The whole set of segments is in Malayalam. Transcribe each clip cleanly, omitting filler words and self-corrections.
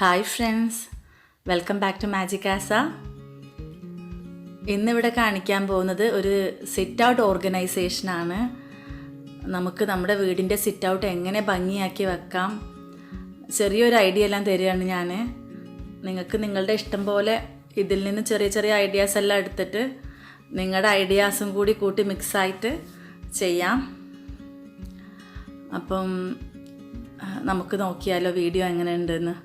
Hi friends, welcome back to magic ആസ. ഇന്നിവിടെ കാണിക്കാൻ പോകുന്നത് ഒരു സിറ്റ് ഔട്ട് ഓർഗനൈസേഷനാണ്. നമുക്ക് നമ്മുടെ വീടിൻ്റെ സിറ്റ് ഔട്ട് എങ്ങനെ ഭംഗിയാക്കി വെക്കാം, ചെറിയൊരു ഐഡിയ എല്ലാം തരികയാണ് ഞാൻ. നിങ്ങൾക്ക് നിങ്ങളുടെ ഇഷ്ടം പോലെ ഇതിൽ നിന്ന് ചെറിയ ചെറിയ ഐഡിയാസ് എല്ലാം എടുത്തിട്ട് നിങ്ങളുടെ ഐഡിയാസും കൂടി കൂട്ടി മിക്സായിട്ട് ചെയ്യാം. അപ്പം നമുക്ക് നോക്കിയാലോ വീഡിയോ എങ്ങനെയുണ്ടെന്ന്.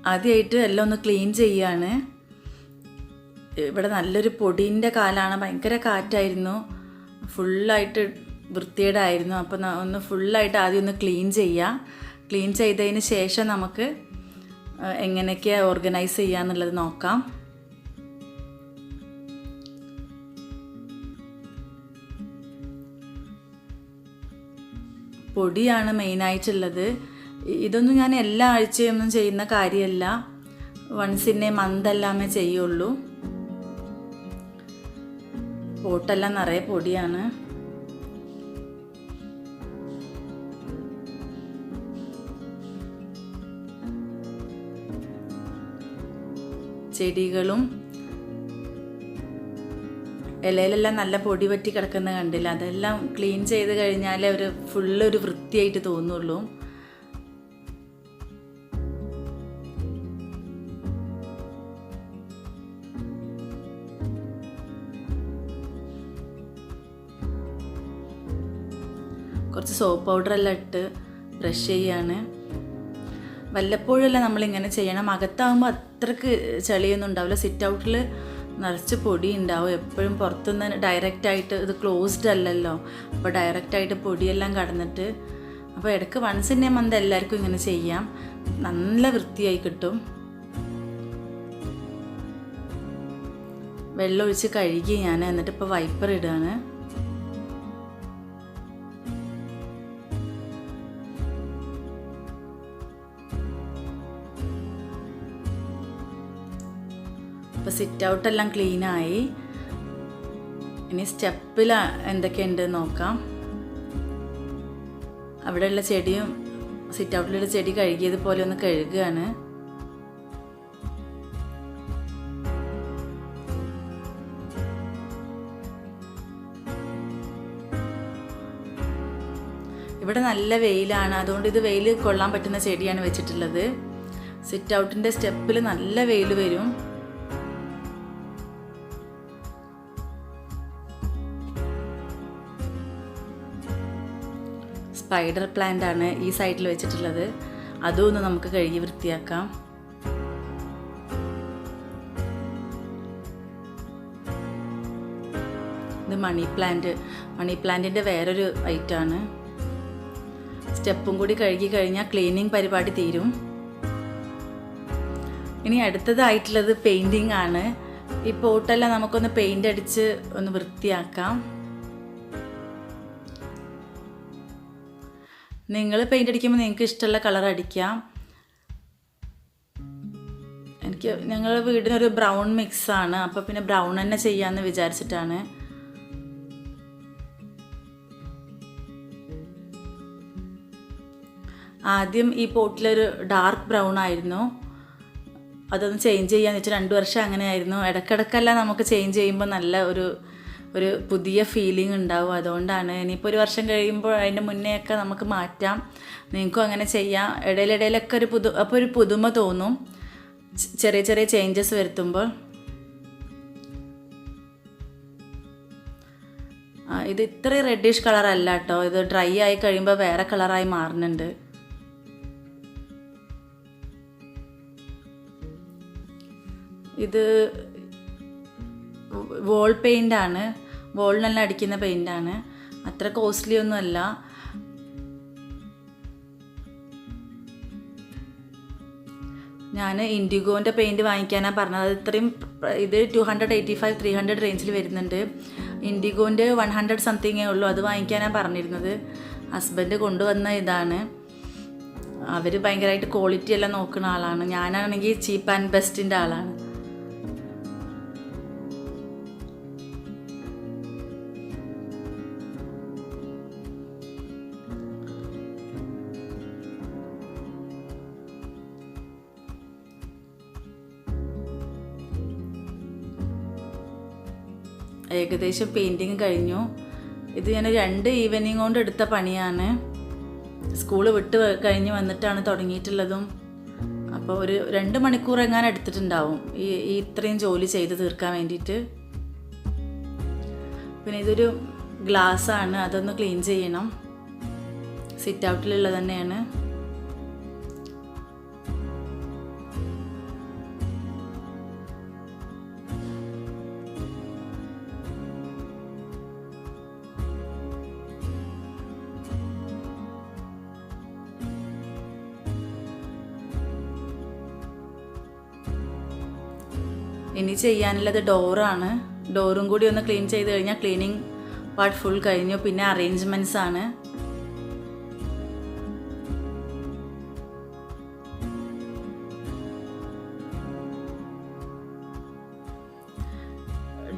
ആദ്യമായിട്ട് എല്ലാം ഒന്ന് ക്ലീൻ ചെയ്യുകയാണ്. ഇവിടെ നല്ലൊരു പൊടീൻ്റെ കാലാണ്, ഭയങ്കര കാറ്റായിരുന്നു, ഫുള്ളായിട്ട് വൃത്തികേടായിരുന്നു. അപ്പോൾ ഒന്ന് ഫുള്ളായിട്ട് ആദ്യം ഒന്ന് ക്ലീൻ ചെയ്യുക. ക്ലീൻ ചെയ്തതിന് ശേഷം നമുക്ക് എങ്ങനെയൊക്കെയാണ് ഓർഗനൈസ് ചെയ്യുക എന്നുള്ളത് നോക്കാം. പൊടിയാണ് മെയിനായിട്ടുള്ളത്. ഇതൊന്നും ഞാൻ എല്ലാ ആഴ്ചയൊന്നും ചെയ്യുന്ന കാര്യമല്ല, വൺസ് ഇൻ എ മന്ത് എല്ലാമേ ചെയ്യുള്ളൂ. പോട്ടെല്ലാം നിറയെ പൊടിയാണ്. ചെടികളും ഇലയിലെല്ലാം നല്ല പൊടി പറ്റി കിടക്കുന്ന കണ്ടില്ല, അതെല്ലാം ക്ലീൻ ചെയ്ത് കഴിഞ്ഞാൽ ഫുള്ളൊരു വൃത്തിയായിട്ട് തോന്നുള്ളൂ. കുറച്ച് സോപ്പ് പൗഡറെല്ലാം ഇട്ട് ബ്രഷ് ചെയ്യാണ്. വല്ലപ്പോഴല്ല നമ്മളിങ്ങനെ ചെയ്യണം. അകത്താകുമ്പോൾ അത്രക്ക് ചെളിയൊന്നും ഉണ്ടാവില്ല. സിറ്റ് ഔട്ടിൽ നിറച്ച് പൊടി ഉണ്ടാവും എപ്പോഴും. പുറത്തുനിന്ന് ഡയറക്റ്റായിട്ട് ഇത് ക്ലോസ്ഡ് അല്ലല്ലോ, അപ്പോൾ ഡയറക്റ്റായിട്ട് പൊടിയെല്ലാം കടന്നിട്ട്. അപ്പോൾ ഇടയ്ക്ക് വൺസ് ഇൻ എ മന്ത് എല്ലാവർക്കും ഇങ്ങനെ ചെയ്യാം, നല്ല വൃത്തിയായി കിട്ടും. വെള്ളം ഒഴിച്ച് കഴുകി ഞാൻ, എന്നിട്ട് ഇപ്പോൾ വൈപ്പർ ഇടുകയാണ്. ഇപ്പോൾ സിറ്റ് ഔട്ടെല്ലാം ക്ലീനായി. ഇനി സ്റ്റെപ്പിൽ എന്തൊക്കെയുണ്ട് നോക്കാം. അവിടെയുള്ള ചെടിയും സിറ്റ് ഔട്ടിലുള്ള ചെടി കഴുകിയതുപോലെ ഒന്ന് കഴുകുകയാണ്. ഇവിടെ നല്ല വെയിലാണ്, അതുകൊണ്ട് ഇത് വെയിൽ കൊള്ളാൻ പറ്റുന്ന ചെടിയാണ് വെച്ചിട്ടുള്ളത്. സിറ്റ് ഔട്ടിൻ്റെ സ്റ്റെപ്പിൽ നല്ല വെയിൽ വരും. സ്പൈഡർ പ്ലാന്റ് ആണ് ഈ സൈഡിൽ വെച്ചിട്ടുള്ളത്, അതും ഒന്ന് നമുക്ക് കഴുകി വൃത്തിയാക്കാം. ഇത് മണി പ്ലാന്റിൻ്റെ വേറൊരു ഐറ്റമാണ്. സ്റ്റെപ്പും കൂടി കഴുകി കഴിഞ്ഞാൽ ക്ലീനിങ് പരിപാടി തീരും. ഇനി അടുത്തതായിട്ടുള്ളത് പെയിൻറ്റിങ് ആണ്. ഈ പോട്ടെല്ലാം നമുക്കൊന്ന് പെയിൻ്റ് അടിച്ച് ഒന്ന് വൃത്തിയാക്കാം. നിങ്ങൾ പെയിൻ്റ് അടിക്കുമ്പോൾ നിങ്ങൾക്ക് ഇഷ്ടമുള്ള കളർ അടിക്കാം. ഞങ്ങളുടെ വീടിനൊരു ബ്രൗൺ മിക്സാണ്, അപ്പോൾ പിന്നെ ബ്രൗൺ തന്നെ ചെയ്യാമെന്ന് വിചാരിച്ചിട്ടാണ്. ആദ്യം ഈ പോട്ടിലൊരു ഡാർക്ക് ബ്രൗൺ ആയിരുന്നു, അതൊന്ന് ചേഞ്ച് ചെയ്യാന്ന് വെച്ചാൽ 2 വർഷം അങ്ങനെയായിരുന്നു. ഇടയ്ക്കിടയ്ക്കല്ല നമുക്ക് ചേഞ്ച് ചെയ്യുമ്പോൾ നല്ല ഒരു പുതിയ ഫീലിംഗ് ഉണ്ടാവും. അതുകൊണ്ടാണ്. ഇനിയിപ്പോൾ 1 വർഷം കഴിയുമ്പോൾ അതിൻ്റെ മുന്നേയൊക്കെ നമുക്ക് മാറ്റാം. നിങ്ങൾക്കും അങ്ങനെ ചെയ്യാം. ഇടയിലിടയിലൊക്കെ അപ്പോൾ ഒരു പുതുമ തോന്നും ചെറിയ ചെറിയ ചേഞ്ചസ് വരുത്തുമ്പോൾ. ഇത് ഇത്രയും റെഡിഷ് കളറല്ല കേട്ടോ, ഇത് ഡ്രൈ ആയി കഴിയുമ്പോൾ വേറെ കളറായി മാറുന്നുണ്ട്. ഇത് വോൾ പെയിൻ്റാണ്, വോളിനെല്ലാം അടിക്കുന്ന പെയിൻ്റാണ്. അത്ര കോസ്റ്റ്ലി ഒന്നുമല്ല. ഞാൻ ഇൻഡിഗോൻ്റെ പെയിൻറ്റ് വാങ്ങിക്കാനാണ് പറഞ്ഞത്. ഇത് 285-300 റേഞ്ചിൽ വരുന്നുണ്ട്. ഇൻഡിഗോൻ്റെ 100 സംതിങ്ങേ ഉള്ളൂ, അത് വാങ്ങിക്കാനാണ് പറഞ്ഞിരുന്നത്. ഹസ്ബൻഡ് കൊണ്ടുവന്ന ഇതാണ്. അവർ ഭയങ്കരമായിട്ട് ക്വാളിറ്റി എല്ലാം നോക്കുന്ന ആളാണ്. ഞാനാണെങ്കിൽ ചീപ്പ് ആൻഡ് ബെസ്റ്റിൻ്റെ ആളാണ്. ഏകദേശം പെയിൻറ്റിങ് കഴിഞ്ഞു. ഇത് ഞാൻ 2 ഈവനിങ് കൊണ്ട് എടുത്ത പണിയാണ്. സ്കൂള് വിട്ട് കഴിഞ്ഞ് വന്നിട്ടാണ് തുടങ്ങിയിട്ടുള്ളതും. അപ്പോൾ ഒരു 2 മണിക്കൂർ എങ്ങാനും എടുത്തിട്ടുണ്ടാവും ഈ ഇത്രയും ജോലി ചെയ്ത് തീർക്കാൻ വേണ്ടിയിട്ട്. പിന്നെ ഇതൊരു ഗ്ലാസ്സാണ്, അതൊന്ന് ക്ലീൻ ചെയ്യണം. സിറ്റ് ഔട്ടിലുള്ളത് തന്നെയാണ്. ഇനി ചെയ്യാനുള്ളത് ഡോറാണ്. ഡോറും കൂടി ഒന്ന് ക്ലീൻ ചെയ്ത് കഴിഞ്ഞാൽ ക്ലീനിങ് പാർട്ട് ഫുൾ കഴിഞ്ഞു. പിന്നെ അറേഞ്ച്മെൻറ്റ്സ് ആണ്.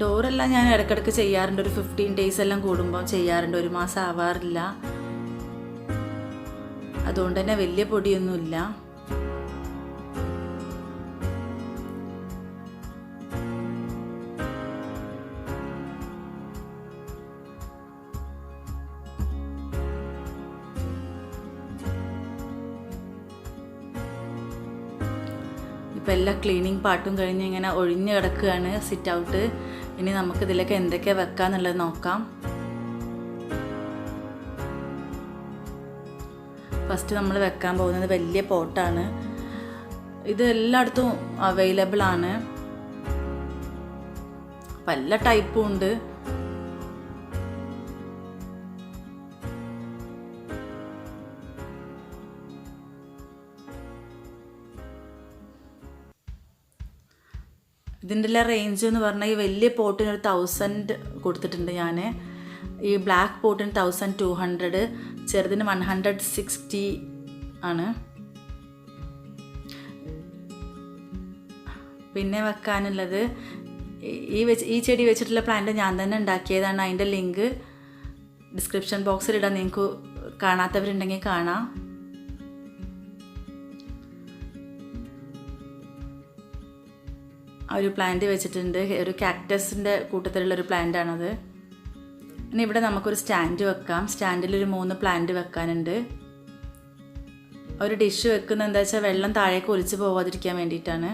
ഡോറെല്ലാം ഞാൻ ഇടയ്ക്കിടയ്ക്ക് ചെയ്യാറുണ്ട്. ഒരു 15 ഡേയ്സ് എല്ലാം കൂടുമ്പോൾ ചെയ്യാറുണ്ട്. 1 മാസം ആവാറില്ല. അതുകൊണ്ട് തന്നെ വലിയ പൊടിയൊന്നുമില്ല. ഇപ്പോൾ എല്ലാ ക്ലീനിങ് പാർട്ടും കഴിഞ്ഞ് ഇങ്ങനെ ഒഴിഞ്ഞ് കിടക്കുകയാണ് സിറ്റ് ഔട്ട്. ഇനി നമുക്കിതിലേക്ക് എന്തൊക്കെ വെക്കാന്നുള്ളത് നോക്കാം. ഫസ്റ്റ് നമ്മൾ വെക്കാൻ പോകുന്നത് വലിയ പോട്ടാണ്. ഇത് എല്ലായിടത്തും അവൈലബിൾ ആണ്. പല ടൈപ്പും ഉണ്ട്. ഇതിൻ്റെ എല്ലാം റേഞ്ച് എന്ന് പറഞ്ഞാൽ ഈ വലിയ പോട്ടിന് ഒരു 1000 കൊടുത്തിട്ടുണ്ട് ഞാൻ. ഈ ബ്ലാക്ക് പോട്ടിന് 1200, ചെറുതിന് 160 ആണ്. പിന്നെ വെക്കാനുള്ളത് ഈ ചെടി വെച്ചിട്ടുള്ള പ്ലാന്റ് ഞാൻ തന്നെ ഉണ്ടാക്കിയതാണ്. അതിൻ്റെ ലിങ്ക് ഡിസ്ക്രിപ്ഷൻ ബോക്സിൽ ഇടാൻ, നിങ്ങൾക്ക് കാണാത്തവരുണ്ടെങ്കിൽ കാണാം. ഒരു പ്ലാന്റ് വെച്ചിട്ടുണ്ട്. ഒരു കാക്ടസിൻ്റെ കൂട്ടത്തിലുള്ളൊരു പ്ലാന്റാണത്. ഇനി ഇവിടെ നമുക്കൊരു സ്റ്റാൻഡ് വെക്കാം. സ്റ്റാൻഡിലൊരു 3 പ്ലാന്റ് വെക്കാനുണ്ട്. ഒരു ഡിഷ് വെക്കുന്നത് എന്താ വെച്ചാൽ വെള്ളം താഴേക്ക് ഒലിച്ച് പോവാതിരിക്കാൻ വേണ്ടിയിട്ടാണ്.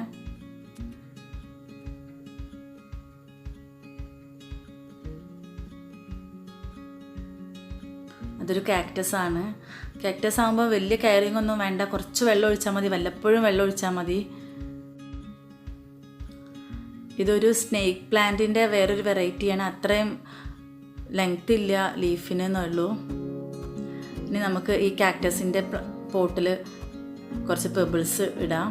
അതൊരു കാക്ടസ് ആണ്. കാക്ടസ് ആകുമ്പോൾ വലിയ കെയറിങ് ഒന്നും വേണ്ട. കുറച്ച് വെള്ളം ഒഴിച്ചാൽ മതി, വല്ലപ്പോഴും വെള്ളം ഒഴിച്ചാൽ മതി. ഇതൊരു സ്നേക്ക് പ്ലാന്റിൻ്റെ വേറൊരു വെറൈറ്റിയാണ്. അത്രയും ലെങ്ത് ഇല്ല ലീഫിന് എന്നുള്ളൂ. ഇനി നമുക്ക് ഈ കാക്ടസിൻ്റെ പോട്ടിൽ കുറച്ച് പെബിൾസ് ഇടാം.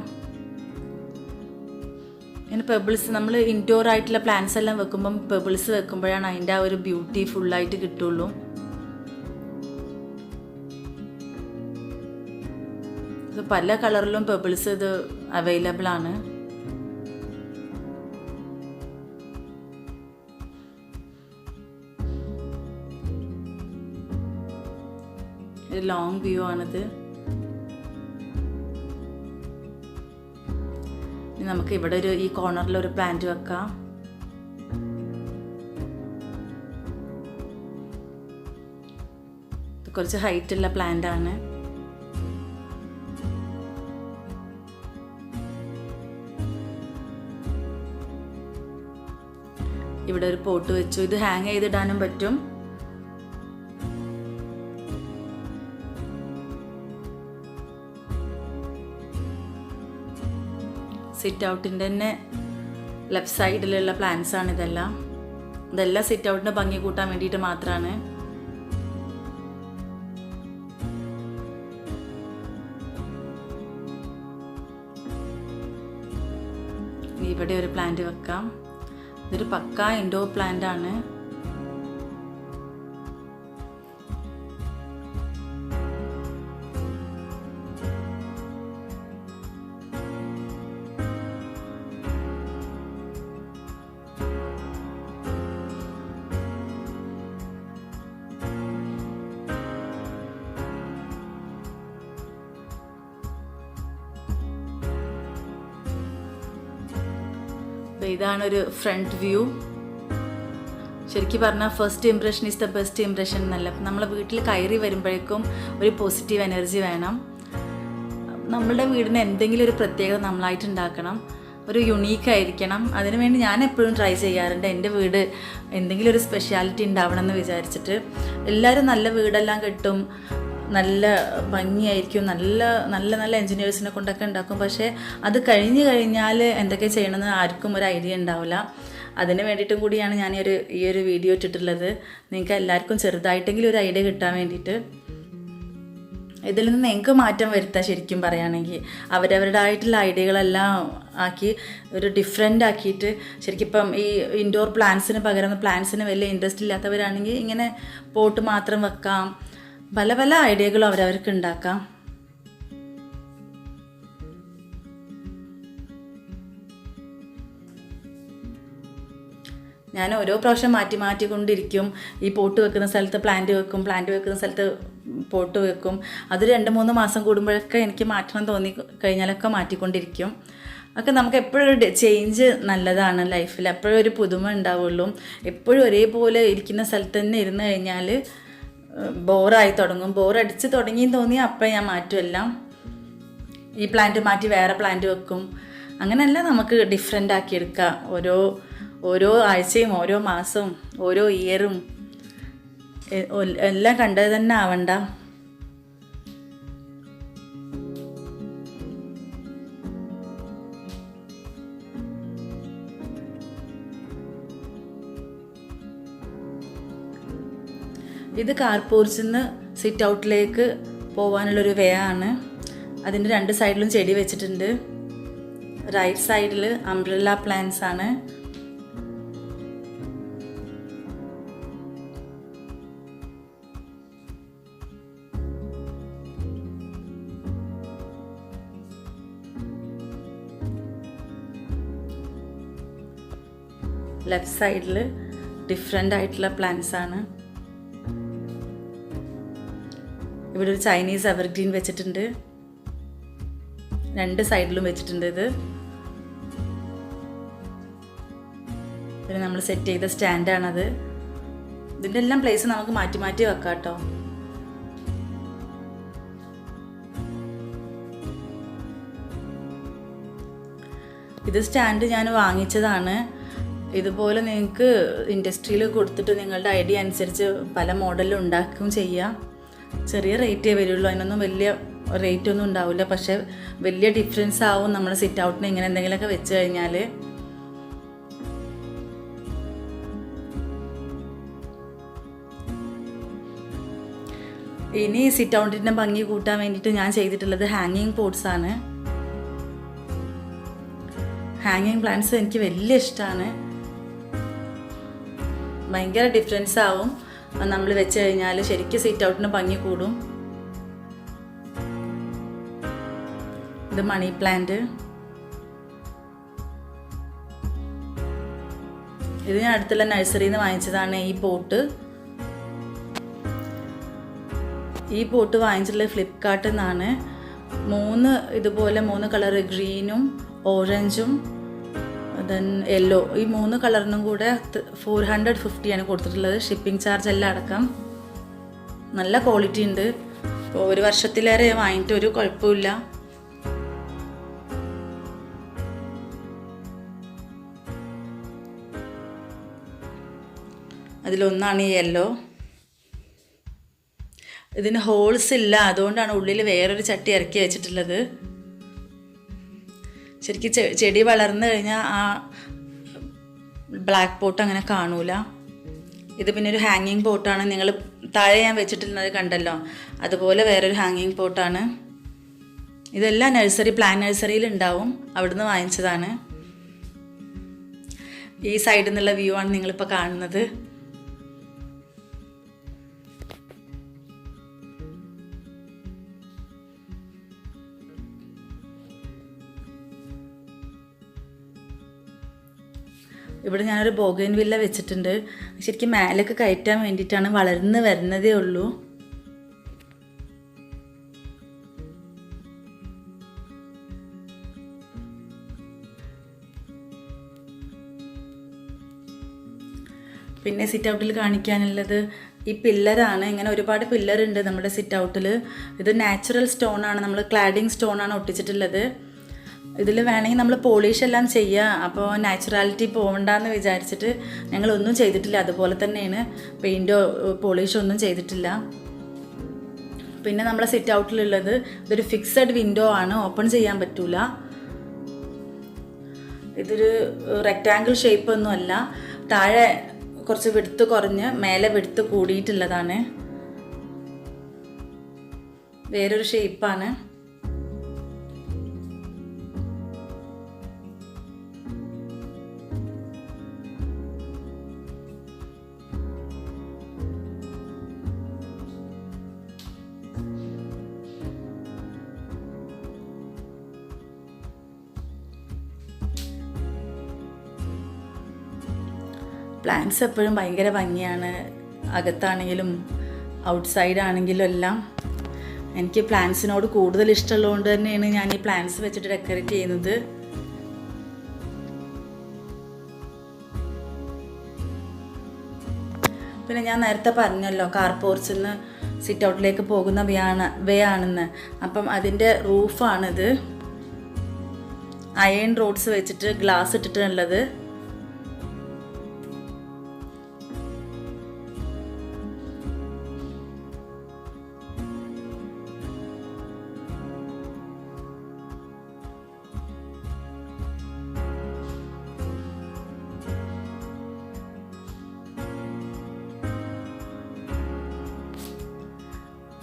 ഇങ്ങനെ പെബിൾസ് നമ്മൾ ഇൻഡോർ ആയിട്ടുള്ള പ്ലാന്റ്സ് എല്ലാം വെക്കുമ്പം പെബിൾസ് വെക്കുമ്പോഴാണ് അതിൻ്റെ ആ ഒരു ബ്യൂട്ടി ഫുള്ളായിട്ട് കിട്ടുള്ളൂ. ഇത് പല കളറിലും പെബിൾസ് ഇത് അവൈലബിൾ ആണ്. ലോങ് വ്യൂ ആണിത്. ഇനി നമുക്ക് ഇവിടെ ഈ കോർണറിലൊരു പ്ലാന്റ് വെക്കാം. ഇത് കുറച്ച് ഹൈറ്റുള്ള പ്ലാന്റ് ആണ്. ഇവിടെ ഒരു പോട്ട് വെച്ചു. ഇത് ഹാങ് ചെയ്തിടാനും പറ്റും. സിറ്റ് ഔട്ടിൻ്റെ തന്നെ ലെഫ്റ്റ് സൈഡിലുള്ള പ്ലാന്റ്സ് ആണ് ഇതെല്ലാം. സിറ്റ് ഔട്ടിൻ്റെ ഭംഗി കൂട്ടാൻ വേണ്ടിയിട്ട് മാത്രമാണ്. ഇവിടെ ഒരു പ്ലാന്റ് വെക്കാം. ഇതൊരു പക്കാ ഇൻഡോർ പ്ലാന്റ് ആണ്. ഇതാണൊരു ഫ്രണ്ട് വ്യൂ. ശരിക്കും പറഞ്ഞാൽ first impression is the best impression എന്നല്ല. നമ്മളെ വീട്ടിൽ കയറി വരുമ്പോഴേക്കും ഒരു പോസിറ്റീവ് എനർജി വേണം. നമ്മളുടെ വീടിന് എന്തെങ്കിലും ഒരു പ്രത്യേകത നമ്മളായിട്ട് ഉണ്ടാക്കണം, ഒരു യുണീക്ക് ആയിരിക്കണം. അതിനുവേണ്ടി ഞാൻ എപ്പോഴും ട്രൈ ചെയ്യാറുണ്ട്. എൻ്റെ വീട് എന്തെങ്കിലും ഒരു സ്പെഷ്യാലിറ്റി ഉണ്ടാവണം എന്ന് വിചാരിച്ചിട്ട്. എല്ലാവരും നല്ല വീടെല്ലാം കിട്ടും, നല്ല ഭംഗിയായിരിക്കും, നല്ല നല്ല നല്ല എൻജിനീയേഴ്സിനെ കൊണ്ടൊക്കെ ഉണ്ടാക്കും. പക്ഷേ അത് കഴിഞ്ഞാൽ എന്തൊക്കെ ചെയ്യണമെന്ന് ആർക്കും ഒരു ഐഡിയ ഉണ്ടാവില്ല. അതിന് വേണ്ടിയിട്ടും കൂടിയാണ് ഞാൻ ഈ ഒരു വീഡിയോ ഇട്ടിട്ടുള്ളത്. നിങ്ങൾക്ക് എല്ലാവർക്കും ചെറുതായിട്ടെങ്കിലും ഒരു ഐഡിയ കിട്ടാൻ വേണ്ടിയിട്ട്. ഇതിൽ നിന്ന് നിങ്ങൾക്ക് മാറ്റം വരുത്താം. ശരിക്കും പറയുകയാണെങ്കിൽ അവരവരുടേതായിട്ടുള്ള ഐഡിയകളെല്ലാം ആക്കി ഒരു ഡിഫറെൻ്റ് ആക്കിയിട്ട്, ശരിക്കും ഇപ്പം ഈ ഇൻഡോർ പ്ലാന്റ്സിന് പകരം പ്ലാന്റ്സിന് വലിയ ഇൻട്രസ്റ്റ് ഇല്ലാത്തവരാണെങ്കിൽ ഇങ്ങനെ പോട്ട് മാത്രം വെക്കാം. പല പല ഐഡിയകളും അവരവർക്ക് ഉണ്ടാക്കാം. ഞാൻ ഓരോ പ്രാവശ്യം മാറ്റിക്കൊണ്ടിരിക്കും. ഈ പോട്ട് വെക്കുന്ന സ്ഥലത്ത് പ്ലാന്റ് വെക്കും, പ്ലാന്റ് വെക്കുന്ന സ്ഥലത്ത് പോട്ട് വെക്കും. അത് 2-3 മാസം കൂടുമ്പോഴൊക്കെ എനിക്ക് മാറ്റണം തോന്നി കഴിഞ്ഞാലൊക്കെ മാറ്റിക്കൊണ്ടിരിക്കും. ഒക്കെ നമുക്ക് എപ്പോഴും ഒരു ചേഞ്ച് നല്ലതാണ് ലൈഫിൽ. എപ്പോഴും ഒരു പുതുമ ഉണ്ടാവുള്ളൂ. എപ്പോഴും ഒരേപോലെ ഇരിക്കുന്ന സ്ഥലത്ത് തന്നെ ഇരുന്ന് കഴിഞ്ഞാൽ ബോറായി തുടങ്ങും. ബോറടിച്ച് തുടങ്ങിയെന്ന് തോന്നിയാൽ അപ്പം ഞാൻ മാറ്റുമെല്ലാം. ഈ പ്ലാന്റ് മാറ്റി വേറെ പ്ലാന്റ് വെക്കും. അങ്ങനെയല്ല, നമുക്ക് ഡിഫറെൻ്റ് ആക്കി എടുക്കുക. ഓരോ ആഴ്ചയും ഓരോ മാസവും ഓരോ ഇയറും എല്ലാം കണ്ടത് തന്നെ ആവണ്ട. ഇത് കാർ പോർച്ചിൽ നിന്ന് സിറ്റ് ഔട്ടിലേക്ക് പോകാനുള്ളൊരു വേ ആണ്. അതിൻ്റെ 2 സൈഡിലും ചെടി വെച്ചിട്ടുണ്ട്. റൈറ്റ് സൈഡിൽ അംബ്രല്ല പ്ലാന്റ്സ് ആണ്. ലെഫ്റ്റ് സൈഡിൽ ഡിഫറെൻ്റ് ആയിട്ടുള്ള പ്ലാന്റ്സ് ആണ്. ഇവിടെ ഒരു ചൈനീസ് എവർഗ്രീൻ വെച്ചിട്ടുണ്ട്. 2 സൈഡിലും വെച്ചിട്ടുണ്ട്. ഇത് പിന്നെ നമ്മൾ സെറ്റ് ചെയ്ത സ്റ്റാൻഡാണത്. ഇതിൻ്റെ എല്ലാം പ്ലേസ് നമുക്ക് മാറ്റി വെക്കാം കേട്ടോ. ഇത് സ്റ്റാൻഡ് ഞാൻ വാങ്ങിച്ചതാണ്. ഇതുപോലെ നിങ്ങൾക്ക് ഇൻഡസ്ട്രിയിൽ കൊടുത്തിട്ട് നിങ്ങളുടെ ഐഡിയ അനുസരിച്ച് പല മോഡലും ഉണ്ടാക്കുകയും ചെയ്യാം. ചെറിയ റേറ്റേ വരുള്ളൂ, അതിനൊന്നും വലിയ റേറ്റ് ഒന്നും ഉണ്ടാവില്ല. പക്ഷേ വലിയ ഡിഫറൻസ് ആവും നമ്മൾ സിറ്റ് ഔട്ടിന് ഇങ്ങനെ എന്തെങ്കിലുമൊക്കെ വെച്ച് കഴിഞ്ഞാൽ. ഇനി സിറ്റ് ഔട്ടിൻ്റെ ഭംഗി കൂട്ടാൻ വേണ്ടിയിട്ട് ഞാൻ ചെയ്തിട്ടുള്ളത് ഹാങ്ങിങ് പോട്ട്സ് ആണ്. ഹാങ്ങിങ് പ്ലാന്റ്സ് എനിക്ക് വലിയ ഇഷ്ടമാണ്. ഭയങ്കര ഡിഫറൻസ് ആവും നമ്മൾ വെച്ച് കഴിഞ്ഞാൽ. ശരിക്കും സിറ്റ് ഔട്ടിന് ഭംഗി കൂടും. ഇത് മണി പ്ലാന്റ്. ഇത് ഞാൻ അടുത്തുള്ള നഴ്സറിയിൽ നിന്ന് വാങ്ങിച്ചതാണ്. ഈ പോട്ട് വാങ്ങിച്ചിട്ടുള്ളത് ഫ്ലിപ്കാർട്ടിൽ നിന്നാണ്. 3 കളർ, ഗ്രീനും ഓറഞ്ചും യെല്ലോ, ഈ 3 കളറിനും കൂടെ 450 കൊടുത്തിട്ടുള്ളത്. ഷിപ്പിംഗ് ചാർജ് എല്ലാം അടക്കം. നല്ല ക്വാളിറ്റി ഉണ്ട്. ഇപ്പോൾ 1 വർഷത്തിലേറെ വാങ്ങിയിട്ട് ഒരു കുഴപ്പമില്ല. അതിലൊന്നാണ് ഈ യെല്ലോ. ഇതിന് ഹോൾസ് ഇല്ല, അതുകൊണ്ടാണ് ഉള്ളിൽ വേറൊരു ചട്ടി ഇറക്കി വെച്ചിട്ടുള്ളത്. ശരിക്കും ചെടി വളർന്നു കഴിഞ്ഞാൽ ആ ബ്ലാക്ക് പോട്ട് അങ്ങനെ കാണൂല. ഇത് പിന്നെ ഒരു ഹാങ്ങിങ് പോട്ടാണ്. നിങ്ങൾ താഴെ ഞാൻ വെച്ചിട്ടുള്ളത് കണ്ടല്ലോ, അതുപോലെ വേറൊരു ഹാങ്ങിങ് പോട്ടാണ്. ഇതെല്ലാം പ്ലാന്റ് നഴ്സറിയിൽ ഉണ്ടാവും. അവിടുന്ന് വാങ്ങിച്ചതാണ്. ഈ സൈഡിൽ നിന്നുള്ള വ്യൂ ആണ് നിങ്ങളിപ്പോൾ കാണുന്നത്. ഇവിടെ ഞാനൊരു ബോഗൻവില്ല വെച്ചിട്ടുണ്ട്. ശരിക്കും മേലേക്ക് കയറ്റാൻ വേണ്ടിയിട്ടാണ്, വളർന്ന് വരുന്നതേ ഉള്ളൂ. പിന്നെ സിറ്റ് ഔട്ടിൽ കാണിക്കാനുള്ളത് ഈ പില്ലറാണ്. ഇങ്ങനെ ഒരുപാട് പില്ലറുണ്ട് നമ്മുടെ സിറ്റ് ഔട്ടിൽ. ഇത് നാച്ചുറൽ സ്റ്റോണാണ്, നമ്മൾ ക്ലാഡിങ് സ്റ്റോണാണ് ഒട്ടിച്ചിട്ടുള്ളത്. ഇതിൽ വേണമെങ്കിൽ നമ്മൾ പോളിഷ് എല്ലാം ചെയ്യുക. അപ്പോൾ നാച്ചുറാലിറ്റി പോകണ്ടെന്ന് വിചാരിച്ചിട്ട് ഞങ്ങളൊന്നും ചെയ്തിട്ടില്ല. അതുപോലെ തന്നെയാണ്, പെയിൻറ്റോ പോളിഷോ ഒന്നും ചെയ്തിട്ടില്ല. പിന്നെ നമ്മളെ സിറ്റ് ഔട്ടിലുള്ളത് ഇതൊരു ഫിക്സഡ് വിൻഡോ ആണ്, ഓപ്പൺ ചെയ്യാൻ പറ്റൂല. ഇതൊരു റെക്റ്റാങ്കിൾ ഷേപ്പ് ഒന്നും അല്ല, താഴെ കുറച്ച് വെടുത്ത് കുറഞ്ഞ് മേലെ വെടുത്ത് കൂടിയിട്ടുള്ളതാണ്. വേറൊരു ഷേപ്പാണ്. പ്ലാന്റ്സ് എപ്പോഴും ഭയങ്കര ഭംഗിയാണ്, അകത്താണെങ്കിലും ഔട്ട് സൈഡ് ആണെങ്കിലും എല്ലാം. എനിക്ക് പ്ലാന്റ്സിനോട് കൂടുതൽ ഇഷ്ടമുള്ളതുകൊണ്ട് തന്നെയാണ് ഞാൻ ഈ പ്ലാന്റ്സ് വെച്ചിട്ട് ഡെക്കറേറ്റ് ചെയ്യുന്നത്. പിന്നെ ഞാൻ നേരത്തെ പറഞ്ഞല്ലോ കാർ പോർച്ചിൽ നിന്ന് സിറ്റ് ഔട്ടിലേക്ക് പോകുന്ന വേ ആണെന്ന്. അപ്പം അതിൻ്റെ റൂഫാണിത്, അയൺ റോഡ്സ് വെച്ചിട്ട് ഗ്ലാസ് ഇട്ടിട്ടുള്ളത്.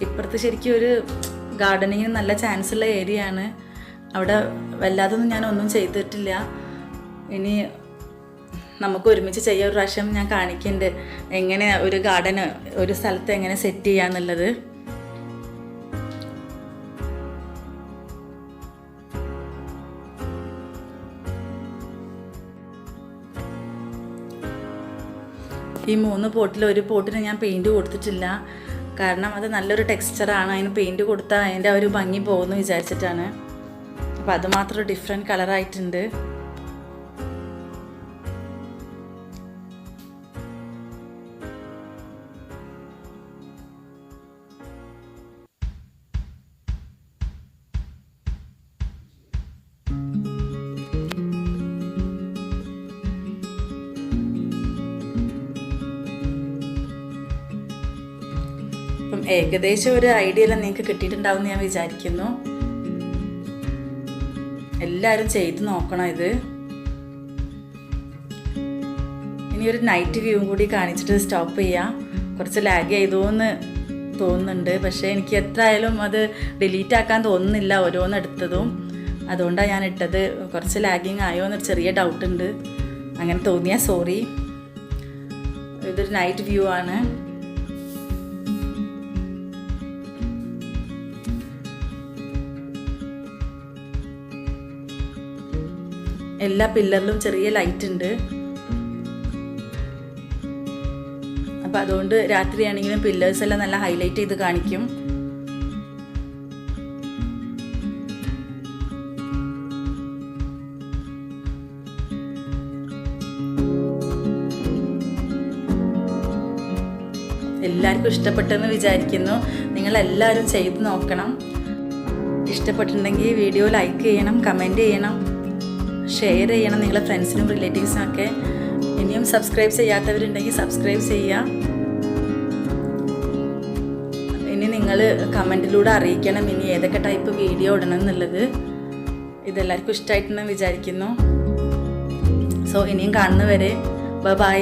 ഇപ്പുറത്ത് ശരിക്കും ഒരു ഗാർഡനിങ്ങിന് നല്ല ചാൻസ് ഉള്ള ഏരിയ ആണ്. അവിടെ വല്ലാതൊന്നും ഞാനൊന്നും ചെയ്തിട്ടില്ല. ഇനി നമുക്ക് ഒരുമിച്ച് ചെയ്യാൻ ഒരു പ്രാവശ്യം ഞാൻ കാണിക്കുന്നുണ്ട് എങ്ങനെ ഒരു ഗാർഡൻ ഒരു സ്ഥലത്ത് എങ്ങനെ സെറ്റ് ചെയ്യാന്നുള്ളത്. ഈ 3 പോട്ടിൽ ഒരു പോട്ടിന് ഞാൻ പെയിൻറ്റ് കൊടുത്തിട്ടില്ല, കാരണം അത് നല്ലൊരു ടെക്സ്ചറാണ്. അതിന് പെയിൻറ്റ് കൊടുത്താൽ അതിൻ്റെ ഒരു ഭംഗി പോകുമെന്ന് വിചാരിച്ചിട്ടാണ്. അപ്പോൾ അത് മാത്രം ഡിഫറെൻറ്റ് കളറായിട്ടുണ്ട്. ഏകദേശം ഒരു ഐഡിയ എല്ലാം നിങ്ങൾക്ക് കിട്ടിയിട്ടുണ്ടാവും എന്ന് ഞാൻ വിചാരിക്കുന്നു. എല്ലാവരും ചെയ്ത് നോക്കണം ഇത്. ഇനി ഒരു നൈറ്റ് വ്യൂ കൂടി കാണിച്ചിട്ട് സ്റ്റോപ്പ് ചെയ്യാം. കുറച്ച് ലാഗ് ചെയ്തോന്ന് തോന്നുന്നുണ്ട്, പക്ഷേ എനിക്ക് എത്രയായാലും അത് ഡിലീറ്റ് ആക്കാൻ തോന്നുന്നില്ല ഓരോന്ന് എടുത്തതും. അതുകൊണ്ടാണ് ഞാൻ ഇട്ടത്. കുറച്ച് ലാഗിങ് ആയോ എന്നൊരു ചെറിയ ഡൗട്ട് ഉണ്ട്. അങ്ങനെ തോന്നിയാൽ സോറി. ഇതൊരു നൈറ്റ് വ്യൂ ആണ്. എല്ലാ പില്ലറിലും ചെറിയ ലൈറ്റ് ഉണ്ട്. അപ്പം അതുകൊണ്ട് രാത്രിയാണെങ്കിലും പില്ലേഴ്സ് എല്ലാം നല്ല ഹൈലൈറ്റ് ചെയ്ത് കാണിക്കും. എല്ലാവർക്കും ഇഷ്ടപ്പെട്ടെന്ന് വിചാരിക്കുന്നു. നിങ്ങളെല്ലാവരും ചെയ്ത് നോക്കണം. ഇഷ്ടപ്പെട്ടിട്ടുണ്ടെങ്കിൽ വീഡിയോ ലൈക്ക് ചെയ്യണം, കമൻറ്റ് ചെയ്യണം, ഷെയർ ചെയ്യണം നിങ്ങളെ ഫ്രണ്ട്സിനും റിലേറ്റീവ്സിനൊക്കെ. ഇനിയും സബ്സ്ക്രൈബ് ചെയ്യാത്തവരുണ്ടെങ്കിൽ സബ്സ്ക്രൈബ് ചെയ്യുക. ഇനി നിങ്ങൾ കമൻറ്റിലൂടെ അറിയിക്കണം ഇനി ഏതൊക്കെ ടൈപ്പ് വീഡിയോ ഇടണം എന്നുള്ളത്. ഇതെല്ലാവർക്കും ഇഷ്ടമായിട്ടുണ്ടെന്ന് വിചാരിക്കുന്നു. സോ ഇനിയും കാണുന്നവരെ ബൈ.